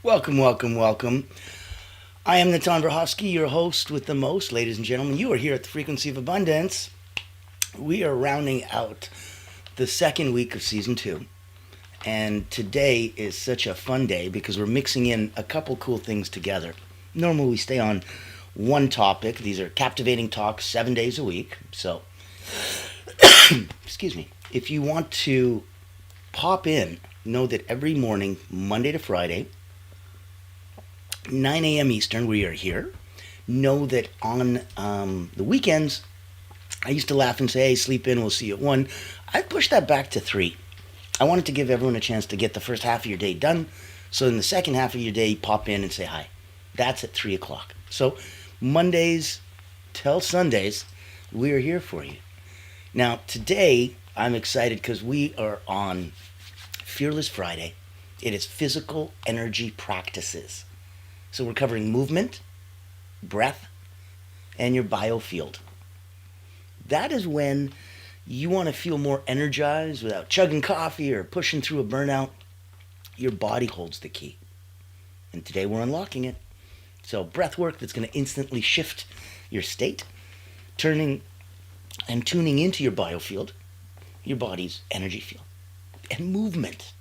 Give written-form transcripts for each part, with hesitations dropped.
Welcome, welcome, welcome. I am Natan Verhovsky, your host with the most. Ladies and gentlemen, you are here at the Frequency of Abundance. We are rounding out the second week of season 2. And today is such a fun day because we're mixing in a couple cool things together. Normally we stay on one topic. These are captivating talks 7 days a week. So, excuse me. If you want to pop in, know that every morning, Monday to Friday, 9 a.m. Eastern, we are here. Know that on the weekends, I used to laugh and say, hey, sleep in, we'll see you at 1. I pushed that back to 3. I wanted to give everyone a chance to get the first half of your day done. So in the second half of your day, pop in and say hi. That's at 3 o'clock. So Mondays till Sundays, we are here for you. Now, today, I'm excited because we are on Fearless Friday. It is physical energy practices. So we're covering movement, breath, and your biofield. That is when you want to feel more energized without chugging coffee or pushing through a burnout. Your body holds the key. And today we're unlocking it. So breath work that's going to instantly shift your state, turning and tuning into your biofield, your body's energy field, and movement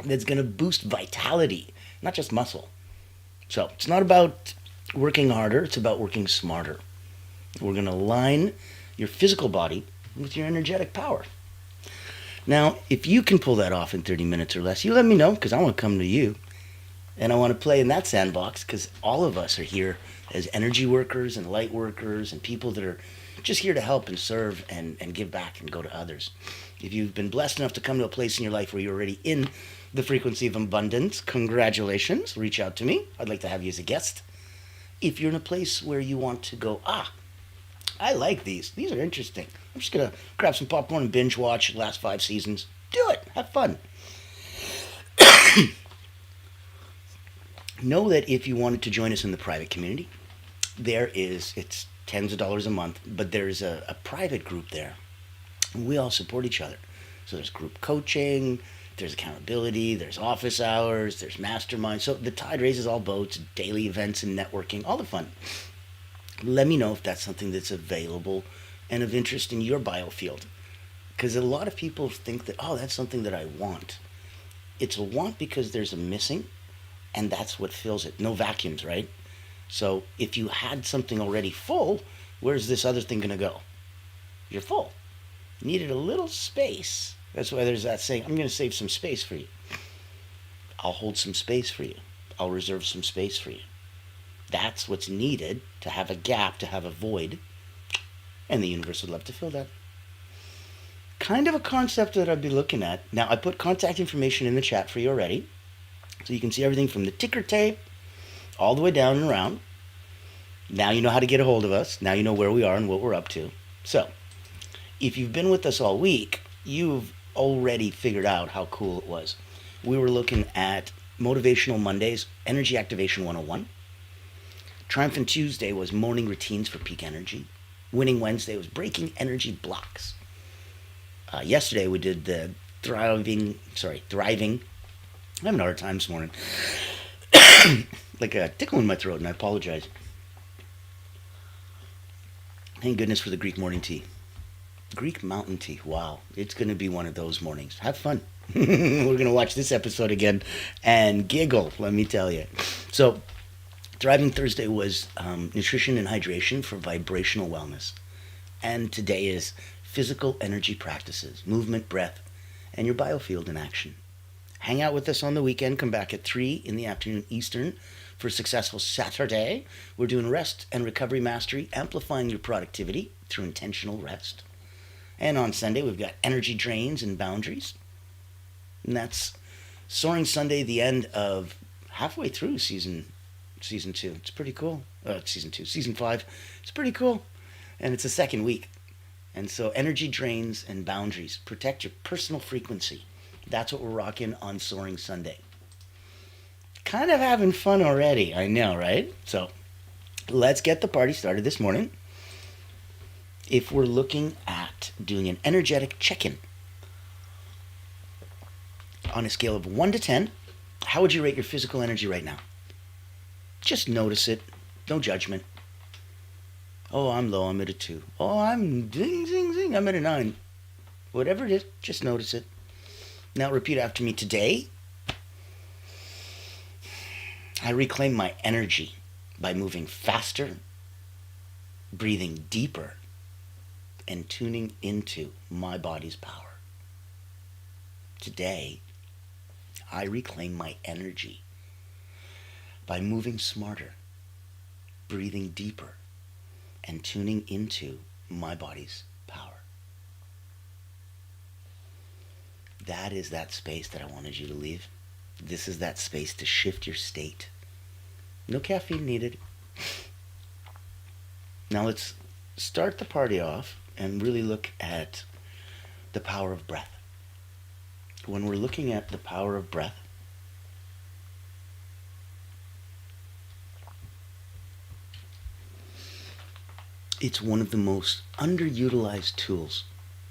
that's going to boost vitality, not just muscle. So it's not about working harder, it's about working smarter. We're going to align your physical body with your energetic power. Now, if you can pull that off in 30 minutes or less, you let me know because I want to come to you. And I want to play in that sandbox because all of us are here as energy workers and light workers and people that are just here to help and serve and give back and go to others. If you've been blessed enough to come to a place in your life where you're already in the frequency of abundance, congratulations. Reach out to me. I'd like to have you as a guest. If you're in a place where you want to go, I like these. These are interesting. I'm just going to grab some popcorn and binge watch the last 5 seasons. Do it. Have fun. Know that if you wanted to join us in the private community, it's tens of dollars a month, but there's a private group there. We all support each other. So there's group coaching, there's accountability, there's office hours, there's mastermind. So the tide raises all boats, daily events and networking, all the fun. Let me know if that's something that's available and of interest in your biofield. Because a lot of people think that, that's something that I want. It's a want because there's a missing, and that's what fills it. No vacuums, right? So if you had something already full, where's this other thing going to go? You're full. You needed a little space. That's why there's that saying, I'm going to save some space for you. I'll hold some space for you. I'll reserve some space for you. That's what's needed to have a gap, to have a void. And the universe would love to fill that. Kind of a concept that I'd be looking at. Now, I put contact information in the chat for you already. So you can see everything from the ticker tape all the way down and around. Now you know how to get a hold of us. Now you know where we are and what we're up to. So, if you've been with us all week, you've already figured out how cool it was. We were looking at Motivational Mondays, Energy Activation 101. Triumphant Tuesday was morning routines for peak energy. Winning Wednesday was breaking energy blocks. Yesterday we did the thriving. I'm having a hard time this morning. Like a tickle in my throat, and I apologize. Thank goodness for the Greek morning tea. Greek mountain tea. Wow. It's going to be one of those mornings. Have fun. We're going to watch this episode again and giggle, let me tell you. So, Thriving Thursday was nutrition and hydration for vibrational wellness. And today is physical energy practices, movement, breath, and your biofield in action. Hang out with us on the weekend. Come back at 3 in the afternoon Eastern for a successful Saturday. We're doing rest and recovery mastery, amplifying your productivity through intentional rest. And on Sunday, we've got energy drains and boundaries. And that's Soaring Sunday, the end of halfway through season 2. It's pretty cool. Season 5. It's pretty cool. And it's the second week. And so energy drains and boundaries. Protect your personal frequency. That's what we're rocking on Soaring Sunday. Kind of having fun already, I know, right? So let's get the party started this morning. If we're looking at doing an energetic check-in on a scale of 1 to 10, How would you rate your physical energy right now? Just notice it. No judgment. Oh, I'm low. I'm at a 2. Oh, I'm zing, zing, zing. I'm at a 9. Whatever it is, just notice it. Now repeat after me. Today, I reclaim my energy by moving faster, breathing deeper, and tuning into my body's power. Today, I reclaim my energy by moving smarter, breathing deeper, and tuning into my body's power. That is that space that I wanted you to leave. This is that space to shift your state. No caffeine needed. Now let's start the party off and really look at the power of breath. When we're looking at the power of breath, it's one of the most underutilized tools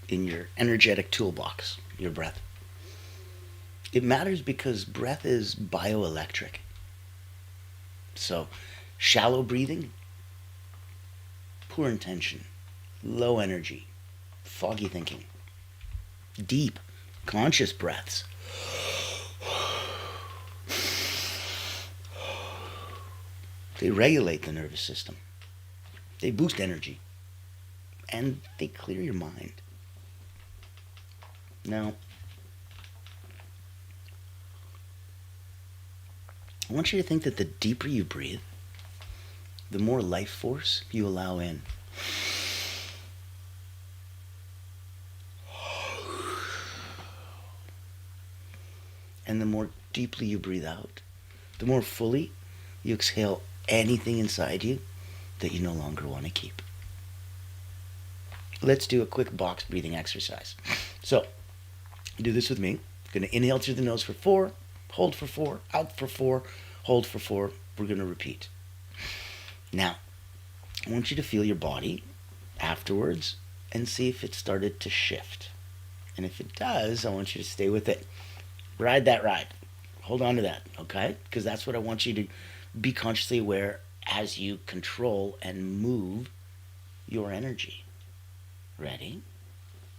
in your energetic toolbox, your breath. It matters because breath is bioelectric. So, shallow breathing, poor intention, low energy, foggy thinking. Deep, conscious breaths, they regulate the nervous system. They boost energy. And they clear your mind. Now, I want you to think that the deeper you breathe, the more life force you allow in. And the more deeply you breathe out, the more fully you exhale anything inside you that you no longer want to keep. Let's do a quick box breathing exercise. So, do this with me. I'm going to inhale through the nose for 4, hold for 4, out for 4, hold for 4. We're going to repeat. Now, I want you to feel your body afterwards and see if it started to shift. And if it does, I want you to stay with it. Ride that ride. Hold on to that, okay? Because that's what I want you to be consciously aware as you control and move your energy. Ready?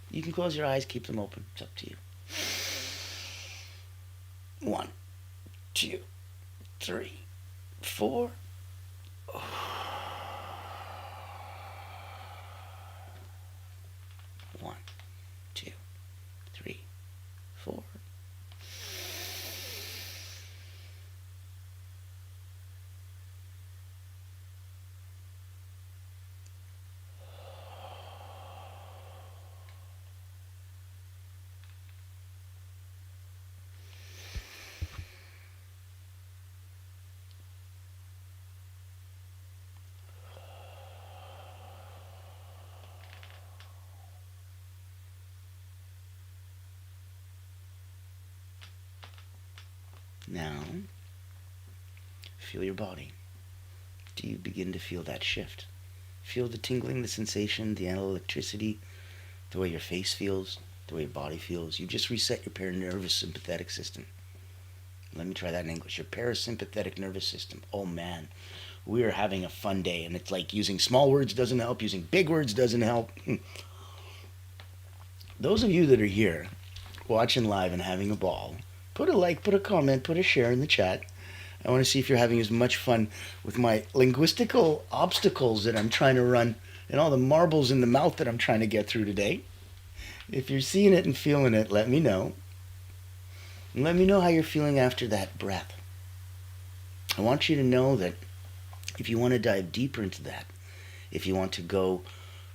You can close your eyes, keep them open. It's up to you. 1, 2, 3, 4. 1, 2, 3, 4. Now, feel your body. Do you begin to feel that shift? Feel the tingling, the sensation, the electricity, the way your face feels, the way your body feels. You just reset your paranervous sympathetic system. Let me try that in English. Your parasympathetic nervous system. Oh man, we are having a fun day, and it's like using small words doesn't help, using big words doesn't help. Those of you that are here, watching live and having a ball, put a like, put a comment, put a share in the chat. I want to see if you're having as much fun with my linguistical obstacles that I'm trying to run and all the marbles in the mouth that I'm trying to get through today. If you're seeing it and feeling it, let me know. And let me know how you're feeling after that breath. I want you to know that if you want to dive deeper into that, if you want to go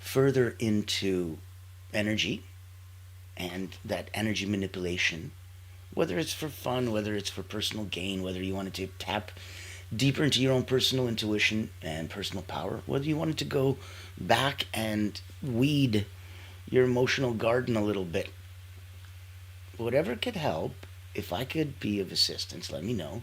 further into energy and that energy manipulation, whether it's for fun, whether it's for personal gain, whether you wanted to tap deeper into your own personal intuition and personal power, whether you wanted to go back and weed your emotional garden a little bit, whatever could help, if I could be of assistance, let me know.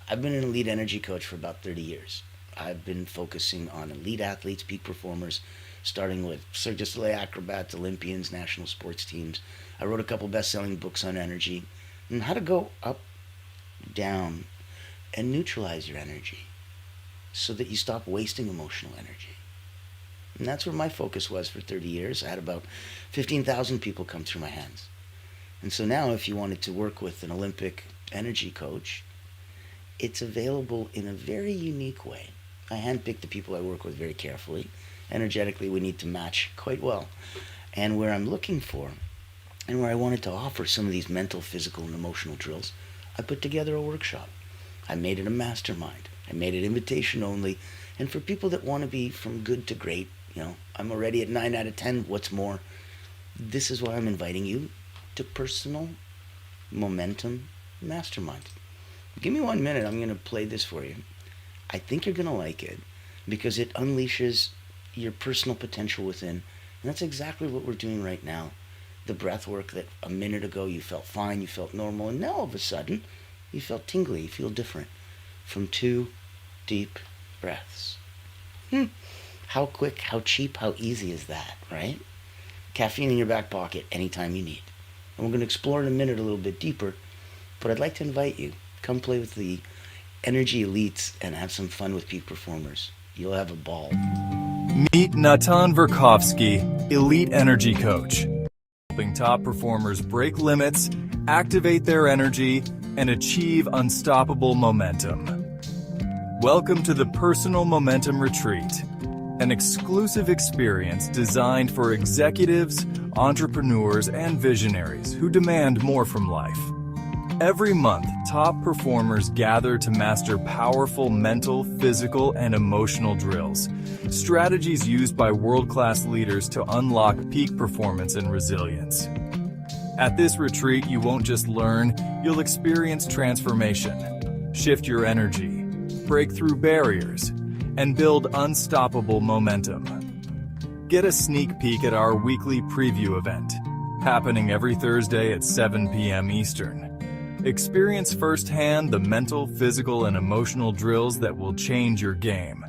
I've been an elite energy coach for about 30 years. I've been focusing on elite athletes, peak performers, starting with Cirque du Soleil acrobats, Olympians, national sports teams. I wrote a couple best-selling books on energy and how to go up down and neutralize your energy so that you stop wasting emotional energy. And that's where my focus was for 30 years. I had about 15,000 people come through my hands. And so now if you wanted to work with an Olympic energy coach, it's available in a very unique way. I handpick the people I work with very carefully. Energetically, we need to match quite well. And where I'm looking for, and where I wanted to offer some of these mental, physical, and emotional drills, I put together a workshop. I made it a mastermind. I made it invitation only. And for people that want to be from good to great, I'm already at 9 out of 10. What's more? This is why I'm inviting you to Personal Momentum Mastermind. Give me 1 minute. I'm going to play this for you. I think you're going to like it because it unleashes your personal potential within. And that's exactly what we're doing right now. The breath work that a minute ago you felt fine, you felt normal, and now all of a sudden you felt tingly, you feel different from 2 deep breaths. How quick, how cheap, how easy is that, right? Caffeine in your back pocket anytime you need. And we're going to explore in a minute a little bit deeper, but I'd like to invite you. Come play with the energy elites and have some fun with peak performers. You'll have a ball. Meet Natan Verkovsky, Elite Energy Coach, helping top performers break limits, activate their energy, and achieve unstoppable momentum. Welcome to the Personal Momentum Retreat, an exclusive experience designed for executives, entrepreneurs, and visionaries who demand more from life. Every month, top performers gather to master powerful mental, physical, and emotional drills, strategies used by world-class leaders to unlock peak performance and resilience. At this retreat, you won't just learn, you'll experience transformation, shift your energy, break through barriers, and build unstoppable momentum. Get a sneak peek at our weekly preview event, happening every Thursday at 7 p.m. Eastern. Experience firsthand the mental, physical, and emotional drills that will change your game.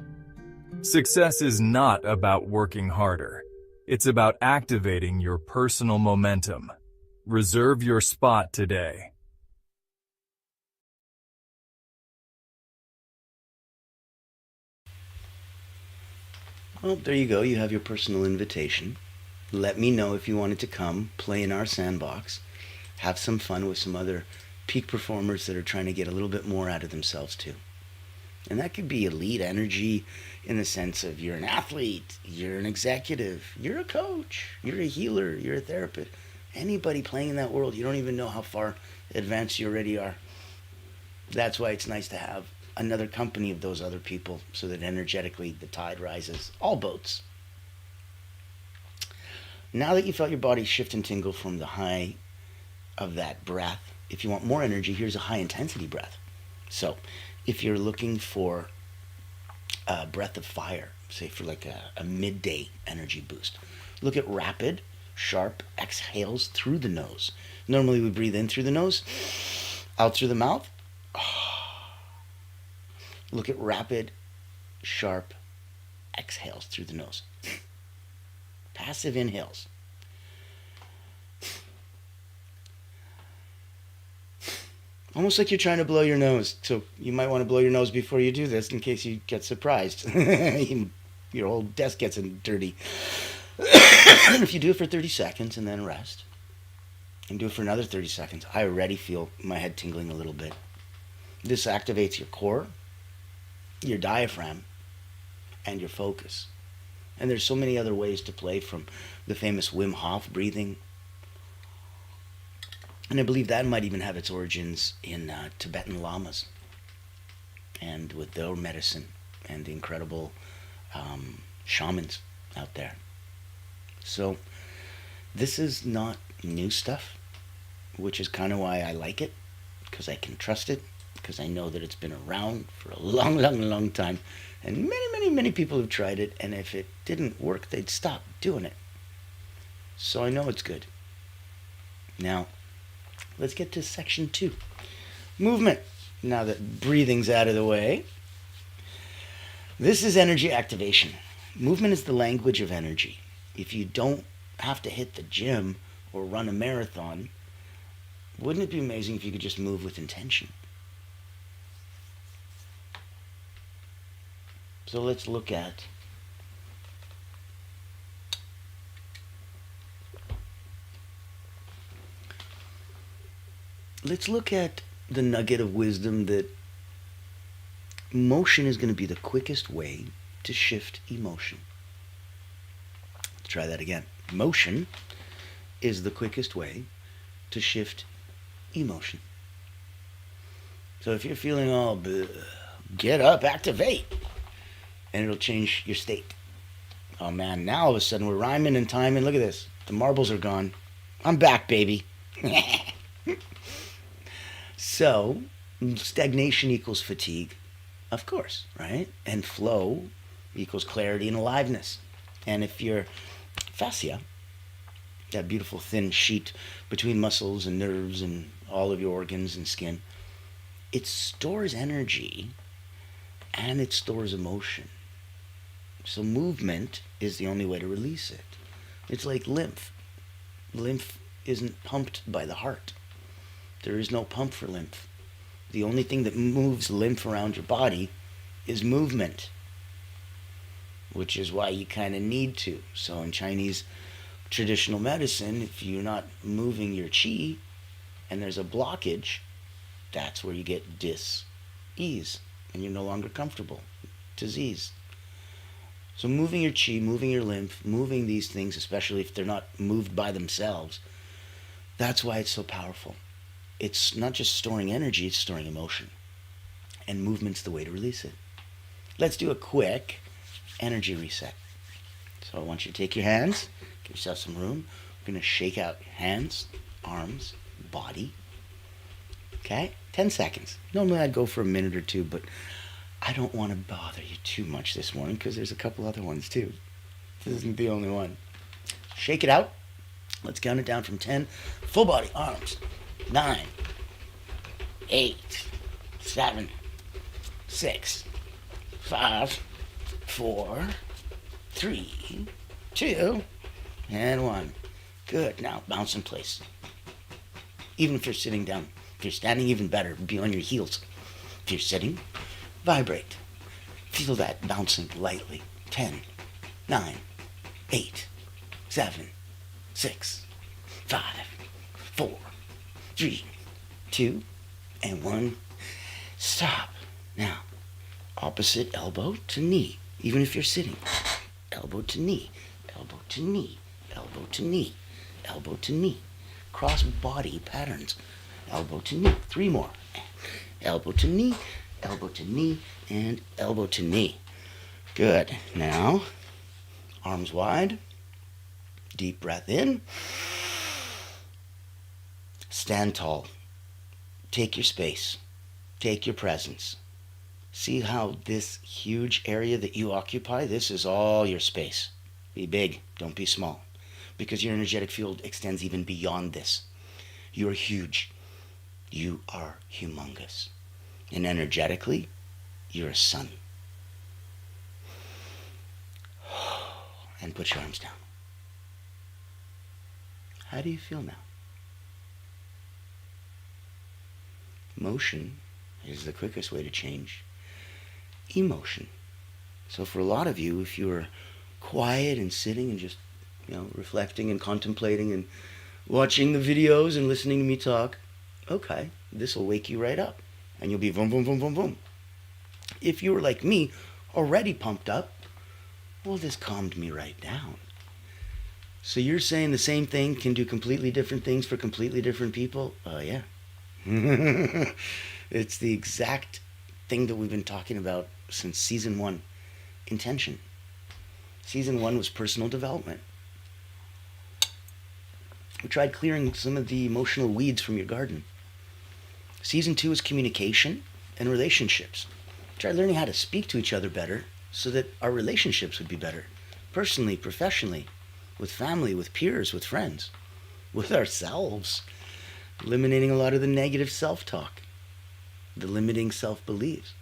Success is not about working harder. It's about activating your personal momentum. Reserve your spot today. Well, there you go. You have your personal invitation. Let me know if you wanted to come, play in our sandbox, have some fun with some other peak performers that are trying to get a little bit more out of themselves too. And that could be elite energy in the sense of you're an athlete, you're an executive, you're a coach, you're a healer, you're a therapist. Anybody playing in that world, you don't even know how far advanced you already are. That's why it's nice to have another company of those other people so that energetically the tide rises. All boats. Now that you felt your body shift and tingle from the high of that breath, if you want more energy, here's a high intensity breath. So if you're looking for a breath of fire, say for like a midday energy boost, look at rapid, sharp exhales through the nose. Normally we breathe in through the nose, out through the mouth. Look at rapid, sharp exhales through the nose. Passive inhales. Almost like you're trying to blow your nose. So you might want to blow your nose before you do this in case you get surprised. Your whole desk gets dirty. And if you do it for 30 seconds and then rest, and do it for another 30 seconds, I already feel my head tingling a little bit. This activates your core, your diaphragm, and your focus. And there's so many other ways to play, from the famous Wim Hof breathing. And I believe that might even have its origins in Tibetan lamas and with their medicine and the incredible shamans out there. So this is not new stuff, which is kind of why I like it, because I can trust it, because I know that it's been around for a long, long, long time. And many, many, many people have tried it, and if it didn't work, they'd stop doing it. So I know it's good. Now, let's get to section 2. Movement. Now that breathing's out of the way. This is energy activation. Movement is the language of energy. If you don't have to hit the gym or run a marathon, wouldn't it be amazing if you could just move with intention? So let's look at the nugget of wisdom that motion is going to be the quickest way to shift emotion. Let's try that again. Motion is the quickest way to shift emotion. So if you're feeling all get up, activate, and it'll change your state. Oh man, now all of a sudden we're rhyming and timing. Look at this. The marbles are gone. I'm back, baby. So, stagnation equals fatigue, of course, right? And flow equals clarity and aliveness. And if your fascia, that beautiful thin sheet between muscles and nerves and all of your organs and skin, it stores energy and it stores emotion. So movement is the only way to release it. It's like lymph. Lymph isn't pumped by the heart. There is no pump for lymph. The only thing that moves lymph around your body is movement, which is why you kind of need to. So in Chinese traditional medicine, if you're not moving your qi and there's a blockage, that's where you get dis-ease and you're no longer comfortable. Disease. So moving your qi, moving your lymph, moving these things, especially if they're not moved by themselves, that's why it's so powerful. It's not just storing energy, it's storing emotion. And movement's the way to release it. Let's do a quick energy reset. So I want you to take your hands, give yourself some room. We're going to shake out hands, arms, body. Okay? 10 seconds. Normally I'd go for a minute or two, but I don't want to bother you too much this morning because there's a couple other ones too. This isn't the only one. Shake it out. Let's count it down from 10. Full body, arms. 9, 8, 7, 6, 5, 4, 3, 2, and 1. Good. Now bounce in place. Even if you're sitting down. If you're standing, even better. Be on your heels. If you're sitting, vibrate. Feel that bouncing lightly. 10, 9, 8, 7, 6, 5, 4, 3, 2, and 1. Stop. Now, opposite elbow to knee. Even if you're sitting. Elbow to knee. Elbow to knee. Elbow to knee. Elbow to knee. Cross body patterns. Elbow to knee. 3 more. Elbow to knee. Elbow to knee. And elbow to knee. Good. Now, arms wide. Deep breath in. Stand tall. Take your space. Take your presence. See how this huge area that you occupy, this is all your space. Be big, don't be small. Because your energetic field extends even beyond this. You're huge. You are humongous. And energetically, you're a sun. And put your arms down. How do you feel now? Motion is the quickest way to change emotion. So for a lot of you, if you're quiet and sitting and just, reflecting and contemplating and watching the videos and listening to me talk, okay, this will wake you right up. And you'll be boom, boom, boom, boom, boom. If you were like me, already pumped up, well, this calmed me right down. So you're saying the same thing can do completely different things for completely different people? Oh, yeah. It's the exact thing that we've been talking about since season 1. Intention. Season 1 was personal development. We tried clearing some of the emotional weeds from your garden. Season 2 is communication and relationships. We tried learning how to speak to each other better so that our relationships would be better. Personally, professionally, with family, with peers, with friends, with ourselves. Eliminating a lot of the negative self-talk, the limiting self-beliefs.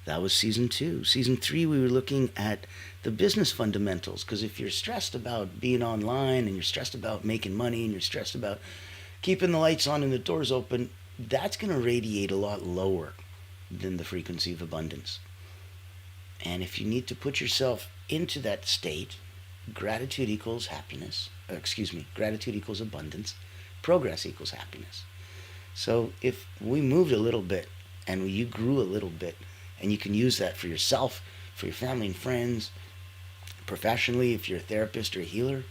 That was season 2. Season 3, we were looking at the business fundamentals, because if you're stressed about being online and you're stressed about making money and you're stressed about keeping the lights on and the doors open, that's going to radiate a lot lower than the frequency of abundance. And if you need to put yourself into that state, gratitude equals happiness. Gratitude equals abundance. Progress equals happiness. So if we moved a little bit and you grew a little bit, and you can use that for yourself, for your family and friends, professionally, if you're a therapist or a healer,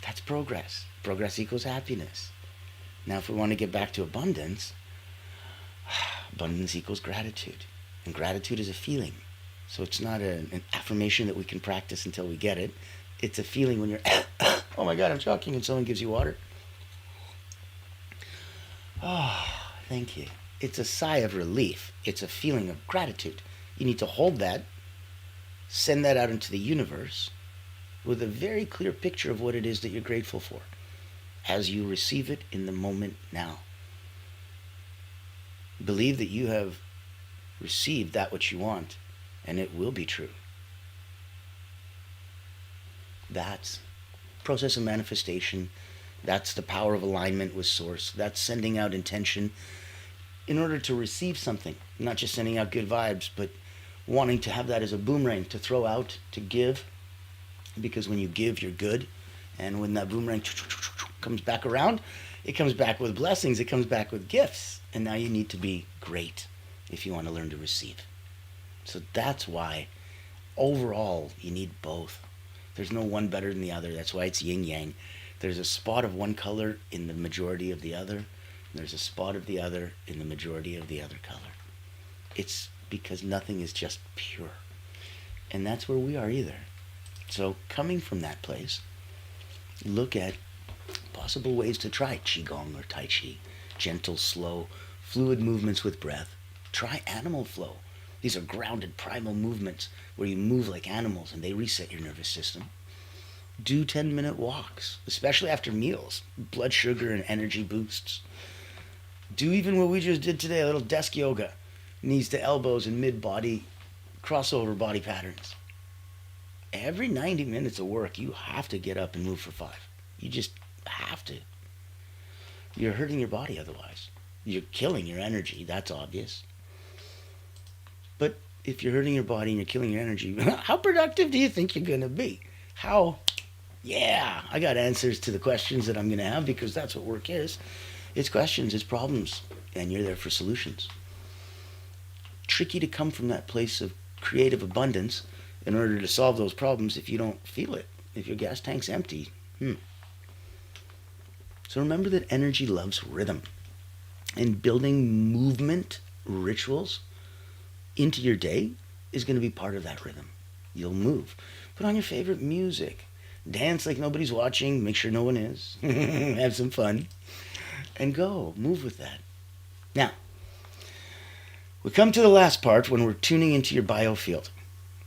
that's progress. Progress equals happiness. Now, if we want to get back to abundance, abundance equals gratitude. And gratitude is a feeling. So it's not an affirmation that we can practice until we get it. It's a feeling when you're, oh my God, I'm choking, and someone gives you water. Oh, thank you. It's a sigh of relief. It's a feeling of gratitude. You need to hold that, send that out into the universe with a very clear picture of what it is that you're grateful for as you receive it in the moment now. Believe that you have received that which you want, and it will be true. That's process of manifestation. That's the power of alignment with source. That's sending out intention in order to receive something, not just sending out good vibes, but wanting to have that as a boomerang to throw out, to give, because when you give, you're good. And when that boomerang comes back around, it comes back with blessings, it comes back with gifts. And now you need to be great if you want to learn to receive. So that's why overall you need both. There's no one better than the other. That's why it's yin yang. There's a spot of one color in the majority of the other. There's a spot of the other in the majority of the other color. It's because nothing is just pure. And that's where we are either. So coming from that place, look at possible ways to try Qigong or Tai Chi. Gentle, slow, fluid movements with breath. Try animal flow. These are grounded primal movements where you move like animals and they reset your nervous system. Do 10-minute walks, especially after meals. Blood sugar and energy boosts. Do even what we just did today, a little desk yoga. Knees to elbows and mid-body crossover body patterns. Every 90 minutes of work, you have to get up and move for 5. You just have to. You're hurting your body otherwise. You're killing your energy, that's obvious. But if you're hurting your body and you're killing your energy, how productive do you think you're going to be? I got answers to the questions that I'm going to have, because that's what work is. It's questions, it's problems, and you're there for solutions. Tricky to come from that place of creative abundance in order to solve those problems if you don't feel it, if your gas tank's empty. So remember that energy loves rhythm. And building movement rituals into your day is going to be part of that rhythm. You'll move. Put on your favorite music. Dance like nobody's watching. Make sure no one is. Have some fun. And go. Move with that. Now, we come to the last part when we're tuning into your biofield.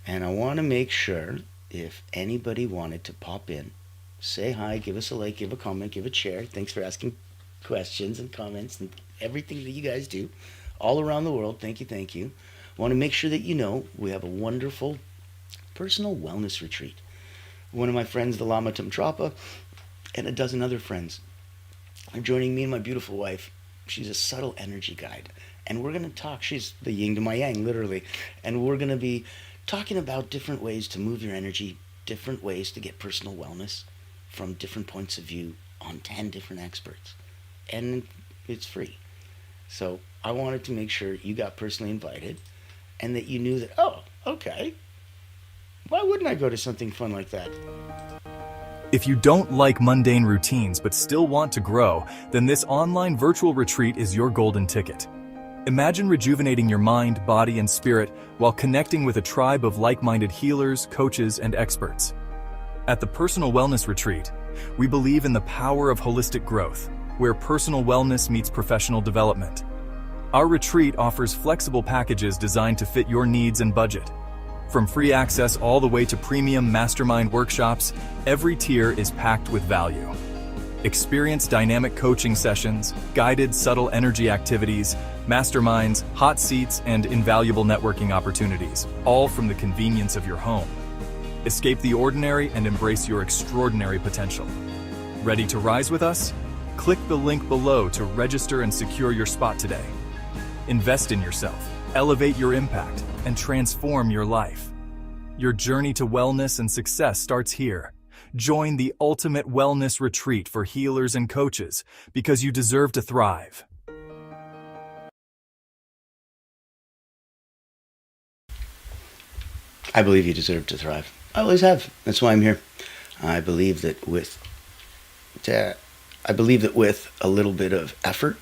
And I want to make sure if anybody wanted to pop in, say hi, give us a like, give a comment, give a share. Thanks for asking questions and comments and everything that you guys do all around the world. Thank you, thank you. I want to make sure that you know we have a wonderful personal wellness retreat. One of my friends, the Lama Tumtrapa, and a dozen other friends are joining me and my beautiful wife. She's a subtle energy guide. And we're going to talk. She's the yin to my yang, literally. And we're going to be talking about different ways to move your energy, different ways to get personal wellness from different points of view on 10 different experts. And it's free. So I wanted to make sure you got personally invited and that you knew that, oh, okay, why wouldn't I go to something fun like that? If you don't like mundane routines but still want to grow, then this online virtual retreat is your golden ticket. Imagine rejuvenating your mind, body, and spirit while connecting with a tribe of like-minded healers, coaches, and experts. At the Personal Wellness Retreat, we believe in the power of holistic growth, where personal wellness meets professional development. Our retreat offers flexible packages designed to fit your needs and budget. From free access all the way to premium mastermind workshops, every tier is packed with value. Experience dynamic coaching sessions, guided subtle energy activities, masterminds, hot seats, and invaluable networking opportunities, all from the convenience of your home. Escape the ordinary and embrace your extraordinary potential. Ready to rise with us? Click the link below to register and secure your spot today. Invest in yourself. Elevate your impact and transform your life. Your journey to wellness and success starts here. Join the ultimate wellness retreat for healers and coaches because you deserve to thrive. I believe you deserve to thrive. I always have. That's why I'm here. I believe that with a little bit of effort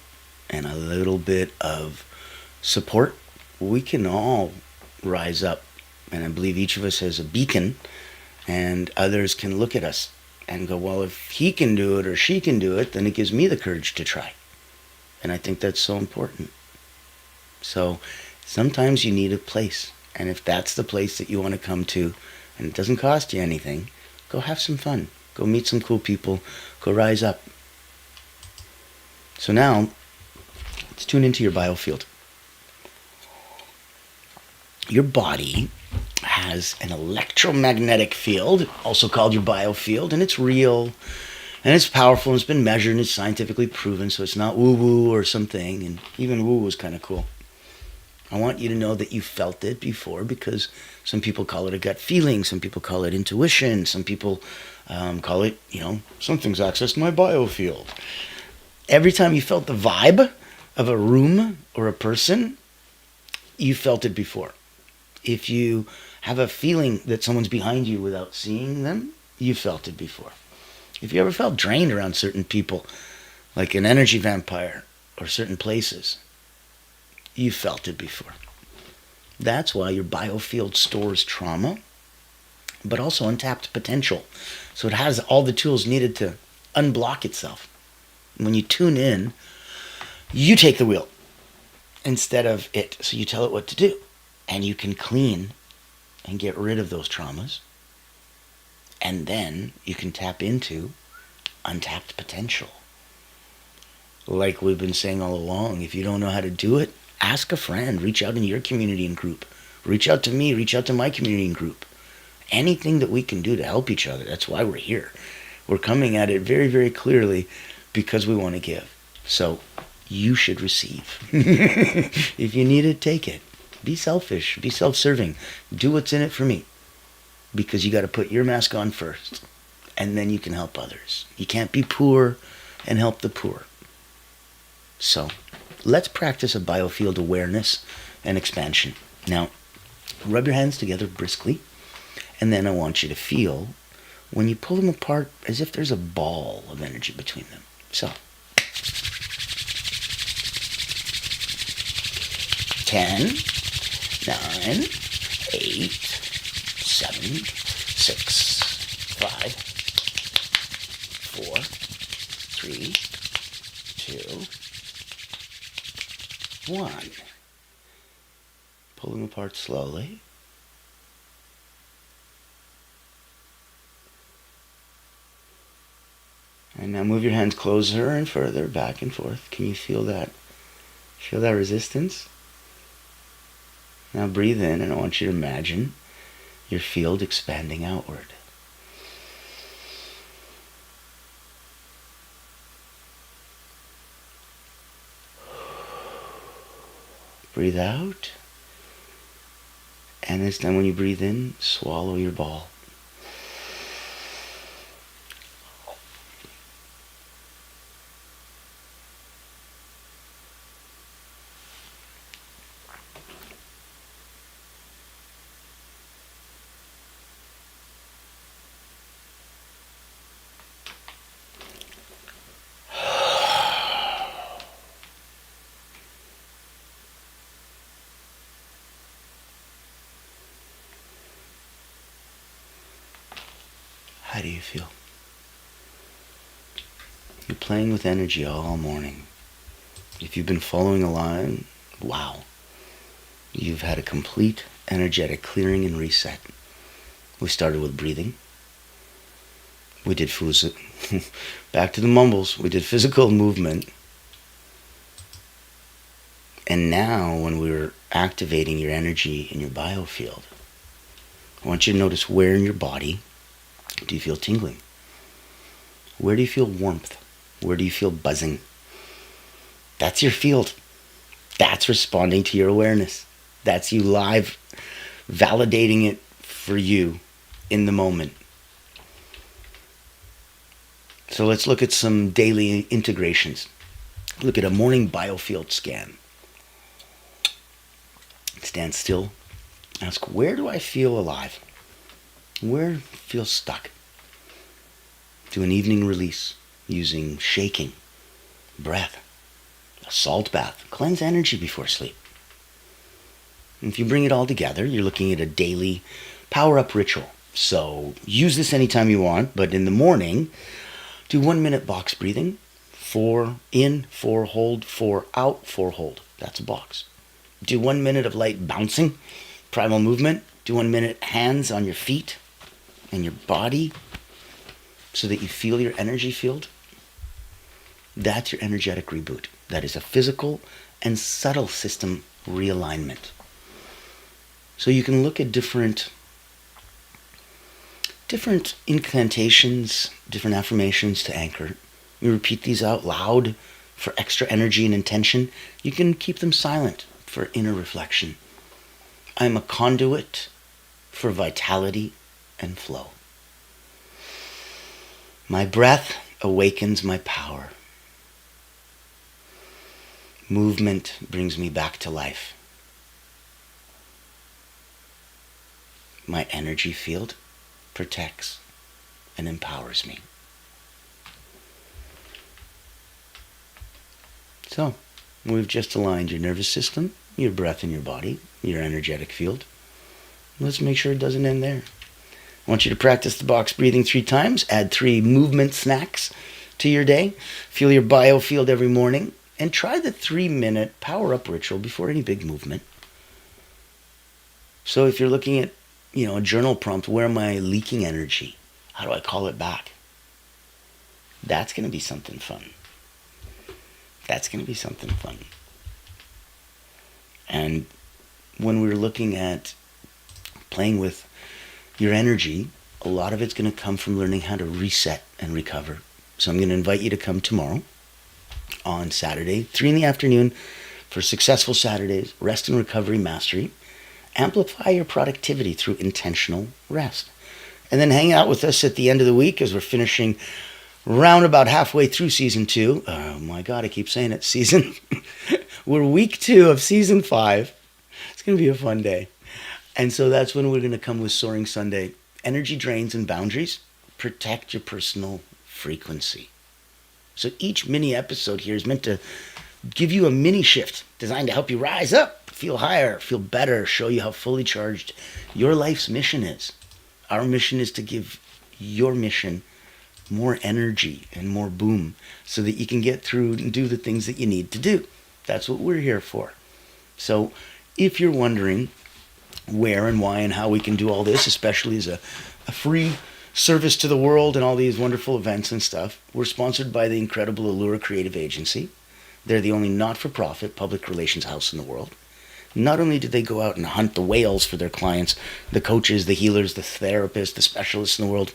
and a little bit of support, we can all rise up. And I believe each of us has a beacon, and others can look at us and go, well, if he can do it or she can do it, then it gives me the courage to try. And I think that's so important. So sometimes you need a place. And if that's the place that you want to come to, and it doesn't cost you anything, go have some fun. Go meet some cool people. Go rise up. So now, let's tune into your biofield. Your body has an electromagnetic field, also called your biofield, and it's real, and it's powerful, and it's been measured, and it's scientifically proven, so it's not woo-woo or something, and even woo is kind of cool. I want you to know that you felt it before, because some people call it a gut feeling, some people call it intuition, some people call it, something's accessed my biofield. Every time you felt the vibe of a room or a person, you felt it before. If you have a feeling that someone's behind you without seeing them, you felt it before. If you ever felt drained around certain people, like an energy vampire or certain places, you felt it before. That's why your biofield stores trauma, but also untapped potential. So it has all the tools needed to unblock itself. When you tune in, you take the wheel instead of it. So you tell it what to do. And you can clean and get rid of those traumas. And then you can tap into untapped potential. Like we've been saying all along, if you don't know how to do it, ask a friend. Reach out in your community and group. Reach out to me. Reach out to my community and group. Anything that we can do to help each other. That's why we're here. We're coming at it very, very clearly because we want to give. So you should receive. If you need it, take it. Be selfish. Be self-serving. Do what's in it for me. Because you got to put your mask on first. And then you can help others. You can't be poor and help the poor. So let's practice a biofield awareness and expansion. Now, rub your hands together briskly. And then I want you to feel when you pull them apart as if there's a ball of energy between them. So 10, 9, 8, 7, 6, 5, 4, 3, 2, 1. Pull them apart slowly. And now move your hands closer and further, back and forth. Can you feel that? Feel that resistance? Now breathe in, and I want you to imagine your field expanding outward. Breathe out. And this time when you breathe in, swallow your ball. How do you feel? You're playing with energy all morning. If you've been following along, wow. You've had a complete energetic clearing and reset. We started with breathing. We did back to the mumbles. We did physical movement. And now when we're activating your energy in your biofield, I want you to notice where in your body do you feel tingling? Where do you feel warmth? Where do you feel buzzing? That's your field. That's responding to your awareness. That's you live validating it for you in the moment. So let's look at some daily integrations. Look at a morning Biofield scan. Stand still. Ask, where do I feel alive? Where feel stuck? Do an evening release using shaking, breath, a salt bath. Cleanse energy before sleep. And if you bring it all together, you're looking at a daily power-up ritual. So use this anytime you want, but in the morning, do 1 minute box breathing. 4 in, 4 hold, 4 out, 4 hold. That's a box. Do 1 minute of light bouncing, primal movement. Do 1 minute hands on your feet and your body so that you feel your energy field. That's your energetic reboot. That is a physical and subtle system realignment. So you can look at different incantations, different affirmations to anchor. You repeat these out loud for extra energy and intention. You can keep them silent for inner reflection. I'm a conduit for vitality and flow. My breath awakens my power. Movement brings me back to life. My energy field protects and empowers me. So, we've just aligned your nervous system, your breath in your body, your energetic field. Let's make sure it doesn't end there. I want you to practice the box breathing 3 times. Add 3 movement snacks to your day. Feel your biofield every morning. And try the 3-minute power-up ritual before any big movement. So if you're looking at, a journal prompt, where am I leaking energy? How do I call it back? That's going to be something fun. And when we're looking at playing with your energy, a lot of it's going to come from learning how to reset and recover. So I'm going to invite you to come tomorrow on Saturday, 3 in the afternoon, for Successful Saturdays, Rest and Recovery Mastery. Amplify your productivity through intentional rest. And then hang out with us at the end of the week as we're finishing round about halfway through season 2. Oh my God, I keep saying it. We're week 2 of season 5. It's going to be a fun day. And so that's when we're going to come with Soaring Sunday. Energy drains and boundaries. Protect your personal frequency. So each mini episode here is meant to give you a mini shift designed to help you rise up, feel higher, feel better, show you how fully charged your life's mission is. Our mission is to give your mission more energy and more boom so that you can get through and do the things that you need to do. That's what we're here for. So if you're wondering where and why and how we can do all this, especially as a free service to the world and all these wonderful events and stuff, we're sponsored by the incredible Allura Creative Agency. They're the only not-for-profit public relations house in the world. Not only do they go out and hunt the whales for their clients, the coaches, the healers, the therapists, the specialists in the world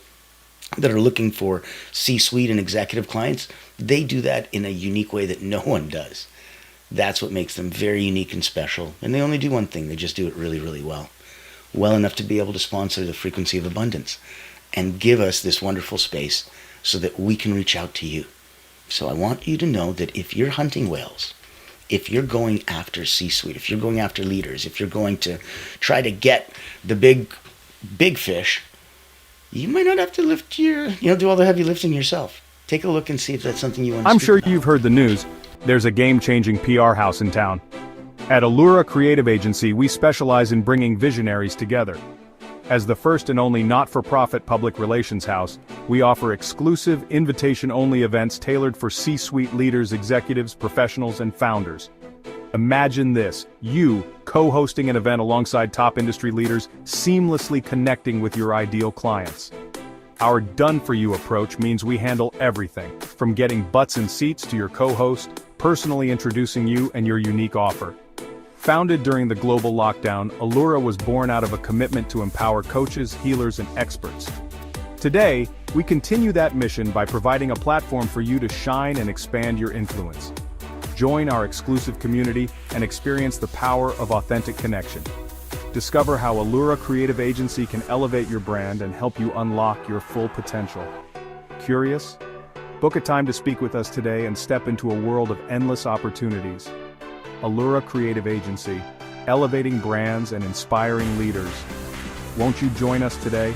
that are looking for C-suite and executive clients, they do that in a unique way that no one does. That's what makes them very unique and special. And they only do one thing. They just do it really, really well. Well enough to be able to sponsor the Frequency of Abundance and give us this wonderful space so that we can reach out to you. So I want you to know that if you're hunting whales, if you're going after C-suite, if you're going after leaders, if you're going to try to get the big fish, you might not have to lift do all the heavy lifting yourself. Take a look and see if that's something you want to I'm speak sure about. you've heard the news. There's a game-changing PR house in town. At Allura Creative Agency, we specialize in bringing visionaries together. As the first and only not-for-profit public relations house, we offer exclusive, invitation-only events tailored for C-suite leaders, executives, professionals, and founders. Imagine this, you co-hosting an event alongside top industry leaders, seamlessly connecting with your ideal clients. Our done-for-you approach means we handle everything, from getting butts in seats to your co-host, personally introducing you and your unique offer. Founded during the global lockdown, Allura was born out of a commitment to empower coaches, healers, and experts. Today, we continue that mission by providing a platform for you to shine and expand your influence. Join our exclusive community and experience the power of authentic connection. Discover how Allura Creative Agency can elevate your brand and help you unlock your full potential. Curious? Book a time to speak with us today and step into a world of endless opportunities. Allura Creative Agency, elevating brands and inspiring leaders. Won't you join us today?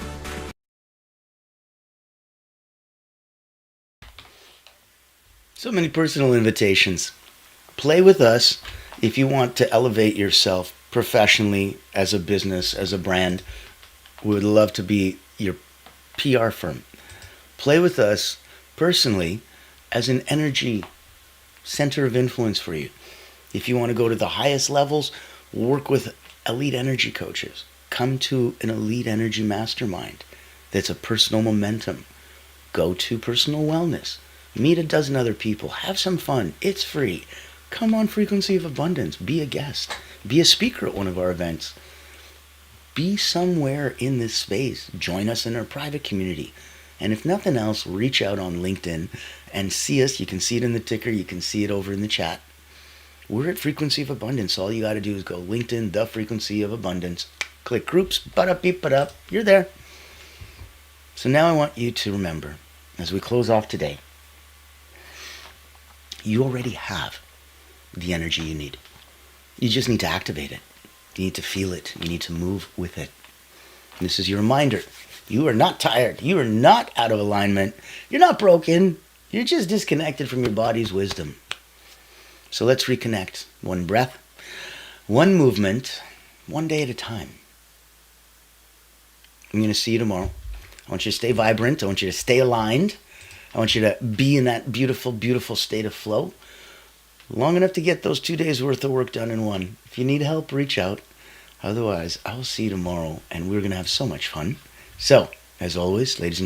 So many personal invitations. Play with us if you want to elevate yourself professionally, as a business, as a brand. We would love to be your PR firm. Play with us personally as an energy center of influence for you. If you want to go to the highest levels, work with elite energy coaches. Come to an elite energy mastermind that's a personal momentum. Go to personal wellness. Meet a dozen other people. Have some fun. It's free. Come on Frequency of Abundance. Be a guest. Be a speaker at one of our events. Be somewhere in this space. Join us in our private community. And if nothing else, reach out on LinkedIn and see us. You can see it in the ticker. You can see it over in the chat. We're at Frequency of Abundance. All you got to do is go LinkedIn, The Frequency of Abundance. Click groups. Ba-da, beep, ba-da. You're there. So now I want you to remember, as we close off today, you already have the energy you need. You just need to activate it. You need to feel it. You need to move with it. And this is your reminder. You are not tired. You are not out of alignment. You're not broken. You're just disconnected from your body's wisdom. So let's reconnect. One breath, one movement, one day at a time. I'm going to see you tomorrow. I want you to stay vibrant. I want you to stay aligned. I want you to be in that beautiful, beautiful state of flow. Long enough to get those 2 days worth of work done in one. If you need help, reach out. Otherwise, I will see you tomorrow, and we're going to have so much fun. So, as always, ladies and gentlemen,